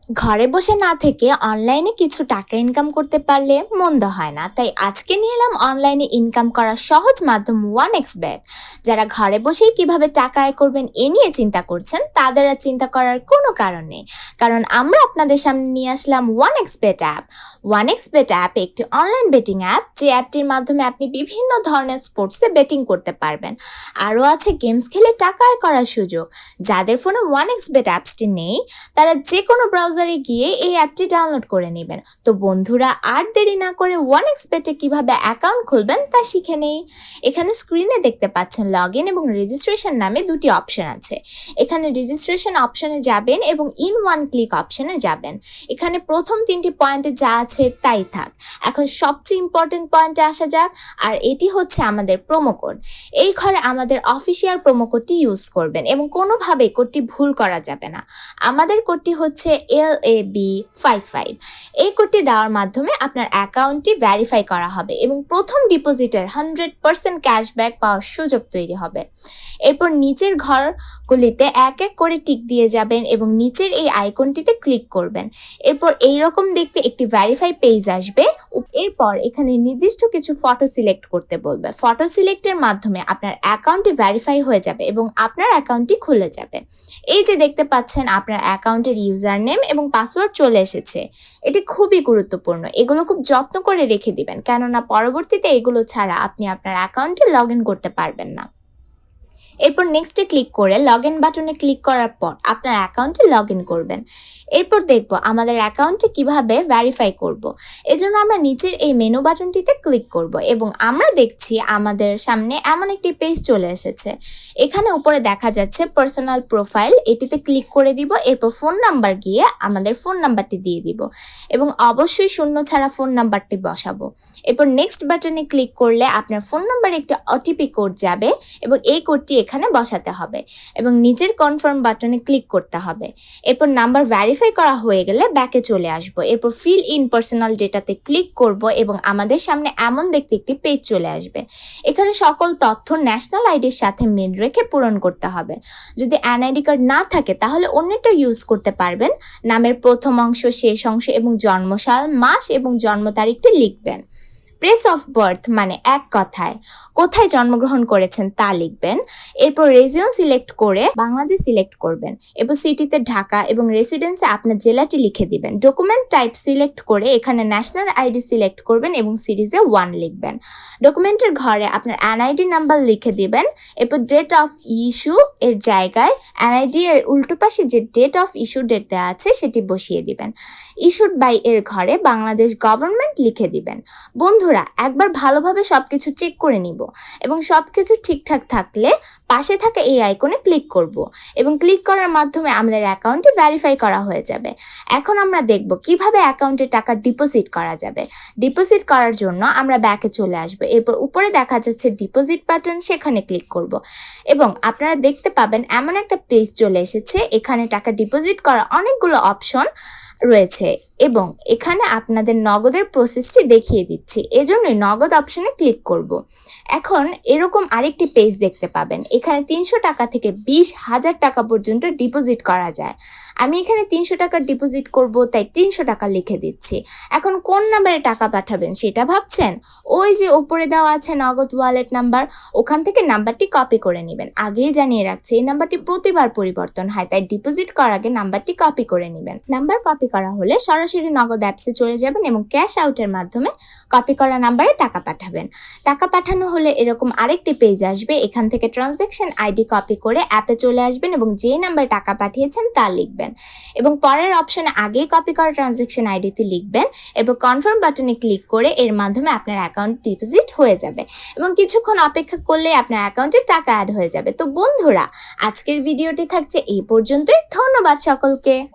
ঘরে বসে না থেকে অনলাইনে কিছু টাকা ইনকাম করতে পারলে মন্দ হয় না। তাই আজকে নিয়ে এলাম অনলাইনে ইনকাম করার সহজ মাধ্যম OneXBet। যারা ঘরে বসেই কিভাবে টাকা আয় করবেন এ নিয়ে চিন্তা করছেন, তাদের আর চিন্তা করার কোনো কারণ নেই, কারণ আমরা আপনাদের সামনে নিয়ে আসলাম OneXBet অ্যাপ। OneXBet অ্যাপ একটি অনলাইন বেটিং অ্যাপ, যে অ্যাপটির মাধ্যমে আপনি বিভিন্ন ধরনের স্পোর্টসে বেটিং করতে পারবেন। আরও আছে গেমস খেলে টাকা আয় করার সুযোগ। যাদের ফোনে OneXBet অ্যাপসটি নেই, তারা যে কোনো ব্রাউজারে গিয়ে এই অ্যাপটি ডাউনলোড করে নেবেন। তো বন্ধুরা, আর দেরি না করে OneXBet-এ কিভাবে অ্যাকাউন্ট খুলবেন তা শিখে নেই। এখানে স্ক্রিনে দেখতে পাচ্ছেন লগইন এবং রেজিস্ট্রেশন নামে দুটি অপশন আছে। এখানে রেজিস্ট্রেশন অপশনে যাবেন এবং ইন ওয়ান ক্লিক অপশনে যাবেন। এখানে প্রথম তিনটি পয়েন্টে যা আছে তাই থাক। এখন সবচেয়ে ইম্পর্টেন্ট পয়েন্টে আসা যাক, আর এটি হচ্ছে আমাদের প্রোমো কোড। এই ঘরে আমাদের অফিসিয়াল প্রোমো কোডটি ইউজ করবেন এবং কোনোভাবেই কোডটি ভুল করা যাবে না। আমাদের কোডটি হচ্ছে LAB55। এই কোডটি দেওয়ার মাধ্যমে আপনার অ্যাকাউন্টটি ভেরিফাই করা হবে এবং প্রথম ডিপোজিটের 100% ক্যাশব্যাক পাওয়ার সুযোগ তৈরি হবে। এরপর নিচের ঘরগুলিতে এক এক করে টিক দিয়ে যাবেন এবং নিচের এই আইকনটিতে ক্লিক করবেন। এরপর এইরকম দেখতে একটি ভেরিফাই পেজ আসবে। এরপর এখানে নির্দিষ্ট কিছু ফটো সিলেক্ট করতে বলবে। ফটো সিলেক্টের মাধ্যমে আপনার অ্যাকাউন্টটি ভেরিফাই হয়ে যাবে এবং আপনার অ্যাকাউন্টটি খুলে যাবে। এই যে দেখতে পাচ্ছেন, আপনার অ্যাকাউন্টের ইউজার নেম এবং পাসওয়ার্ড চলে এসেছে। এটি খুবই গুরুত্বপূর্ণ, এগুলো খুব যত্ন করে রেখে দিবেন, কেননা পরবর্তীতে এগুলো ছাড়া আপনি আপনার অ্যাকাউন্টে লগ ইন করতে পারবেন না। এরপর নেক্সটে ক্লিক করে লগ ইন বাটনে ক্লিক করার পর আপনার অ্যাকাউন্টে লগ ইন করবেন। এরপর দেখব আমাদের অ্যাকাউন্টে কিভাবে ভেরিফাই করব। এজন্য আমরা নিচের এই মেনু বাটনটিতে ক্লিক করব এবং আমরা দেখছি আমাদের সামনে এমন একটি পেজ চলে এসেছে। এখানে উপরে দেখা যাচ্ছে পার্সোনাল প্রোফাইল, এটিতে ক্লিক করে দিব। এরপর ফোন নাম্বার গিয়ে আমাদের ফোন নাম্বারটি দিয়ে দিব এবং অবশ্যই শূন্য ছাড়া ফোন নাম্বারটি বসাবো। এরপর নেক্সট বাটনে ক্লিক করলে আপনার ফোন নাম্বারে একটি ওটিপি কোড যাবে এবং এই কোডটি এখানে বসাতে হবে এবং নিচের কনফার্ম বাটনে ক্লিক করতে হবে। এরপর নাম্বার ভেরিফাই করা হয়ে গেলে ব্যাকে চলে আসব। এরপর ফিল ইন পার্সোনাল ডেটাতে ক্লিক করব এবং আমাদের সামনে এমন দেখতে একটি পেজ চলে আসবে। এখানে সকল তথ্য ন্যাশনাল আইডির সাথে মিল রেখে পূরণ করতে হবে। যদি এনআইডি কার্ড না থাকে তাহলে অন্যটা ইউজ করতে পারবেন। নামের প্রথম অংশ, শেষ অংশ এবং জন্মসাল, মাস এবং জন্ম তারিখটি লিখবেন। প্লেস অফ বার্থ মানে এক কথায় কোথায় জন্মগ্রহণ করেছেন তা লিখবেন। এরপর রিজিয়ন সিলেক্ট করে বাংলাদেশ সিলেক্ট করবেন। এরপর সিটিতে ঢাকা এবং রেসিডেন্সে আপনার জেলাটি লিখে দিবেন। ডকুমেন্ট টাইপ সিলেক্ট করে এখানে ন্যাশনাল আইডি সিলেক্ট করবেন এবং সিরিজে 1 লিখবেন। ডকুমেন্টের ঘরে আপনার এনআইডি নাম্বার লিখে দিবেন। এরপর ডেট অফ ইস্যু এর জায়গায় এনআইডি এর উল্টো পাশে যে ডেট অফ ইস্যু ডেট দেওয়া আছে সেটি বসিয়ে দিবেন। ইস্যুড বাই এর ঘরে বাংলাদেশ গভর্নমেন্ট লিখে দিবেন। বন্ধুরা, একবার ভালোভাবে সবকিছু চেক করে নিব এবং সবকিছু ঠিকঠাক থাকলে পাশে থাকা এই আইকনে ক্লিক করব এবং ক্লিক করার মাধ্যমে আমাদের অ্যাকাউন্টটি ভেরিফাই করা হয়ে যাবে। এখন আমরা দেখব কিভাবে অ্যাকাউন্টে টাকা ডিপোজিট করা যাবে। ডিপোজিট করার জন্য আমরা ব্যাকে চলে আসব। এরপর উপরে দেখা যাচ্ছে ডিপোজিট বাটন, সেখানে ক্লিক করব এবং আপনারা দেখতে পাবেন এমন একটা পেজ চলে এসেছে। এখানে টাকা ডিপোজিট করার অনেকগুলো অপশন রয়েছে এবং এখানে আপনাদের নগদের প্রসেসটি দেখিয়ে দিচ্ছি, এজন্যই নগদ অপশনে ক্লিক করব। এখন এরকম আরেকটি পেজ দেখতে পাবেন। এখানে 300 টাকা থেকে 20,000 টাকা পর্যন্ত ডিপোজিট করা যায়। আমি এখানে 300 টাকা ডিপোজিট করব, তাই 300 টাকা লিখে দিচ্ছি। এখন কোন নাম্বারে টাকা পাঠাবেন সেটা ভাবছেন? ওই যে উপরে দেওয়া আছে নগদ ওয়ালেট নাম্বার, ওখান থেকে নাম্বারটি কপি করে নেবেন। আগেই জানিয়ে রাখছি এই নাম্বারটি প্রতিবার পরিবর্তন হয়, তাই ডিপোজিট করার আগে নাম্বারটি কপি করে নেবেন। নাম্বার কপি করা হলে সরাসরি নগদ অ্যাপসে চলে যাবেন এবং ক্যাশ আউটের মাধ্যমে কপি করা নাম্বারে টাকা পাঠাবেন। টাকা পাঠানো হলে এরকম আরেকটি পেজ আসবে। এখান থেকে ট্রানজ্যাকশন আইডি কপি করে অ্যাপে চলে আসবেন এবং যেই নাম্বারে টাকা পাঠিয়েছেন তা লিখবেন এবং পরের অপশনে আগেই কপি করা ট্রানজ্যাকশন আইডিতে লিখবেন। এরপর কনফার্ম বাটনে ক্লিক করে এর মাধ্যমে আপনার অ্যাকাউন্ট ডিপোজিট হয়ে যাবে এবং কিছুক্ষণ অপেক্ষা করলে আপনার অ্যাকাউন্টে টাকা অ্যাড হয়ে যাবে। তো বন্ধুরা, আজকের ভিডিওটি থাকছে এই পর্যন্তই। ধন্যবাদ সকলকে।